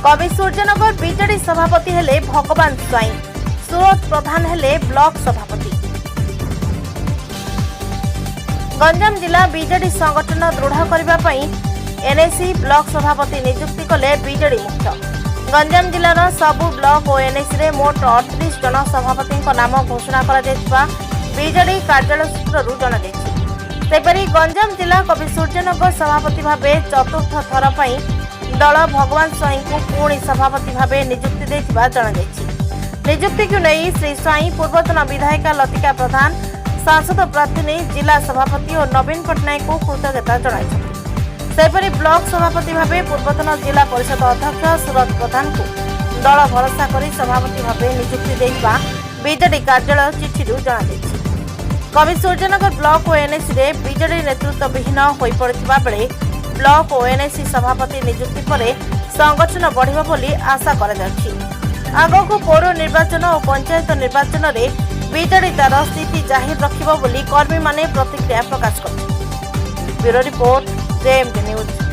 कवि सूर्यनगर बीजेडी सभापति हेले भगवान स्वाई। सुरत प्रधान हेले ब्लॉक सभापति। गंजाम जिला बीजेडी संगठन दृढ़ करने पर एनएसी ब्लॉक सभापति नियुक्ति कले बीजेडी मुख्य। गंजाम जिलार सबु ब्लॉक और एनएसी रे मोट 38 जन सभापति नाम घोषणा करा बीजेडी कार्यालय सूत्रु जणाଯାଇଛି। गंजाम जिला कवि सूर्यनगर सभापति भाव चतुर्थ थर पर दल भगवान स्वाई को पुणी सभापति भाव नियुक्ति देथिबा जणाଯାଇଛି। नियुक्ति को नहीं श्री स्वाई पूर्वतन विधायिका लतिका प्रधान, सांसद प्रार्थी नहीं जिला सभापति और नवीन पट्टनायक को कृतज्ञता जणाइछथि। सेपरि ब्लॉक सभापति भाव पूर्वतन जिला परिषद अध्यक्ष सुरत प्रधान को दल भरोसा कर सभापति भाव नियुक्ति देथिबा बीजेडी कार्यालय चिठिरु जणाଯାଇଛି। कवि सूर्यनगर ब्लॉक और एनएसी रे बीजेडी नेतृत्व विहीन होई पड़िथिबा बेले ब्लॉक और एनएसी सभापति नियुक्ति पर संगठन बढ़िबो बोली आशा करा जाछि। आगको पौर निर्वाचन और पंचायत निर्वाचन रे बीजेडी तार स्थिति जाहिर रखिबो बोली कर्मी माने प्रतिक्रिया प्रकाश करछथि। Bureau report JMT news.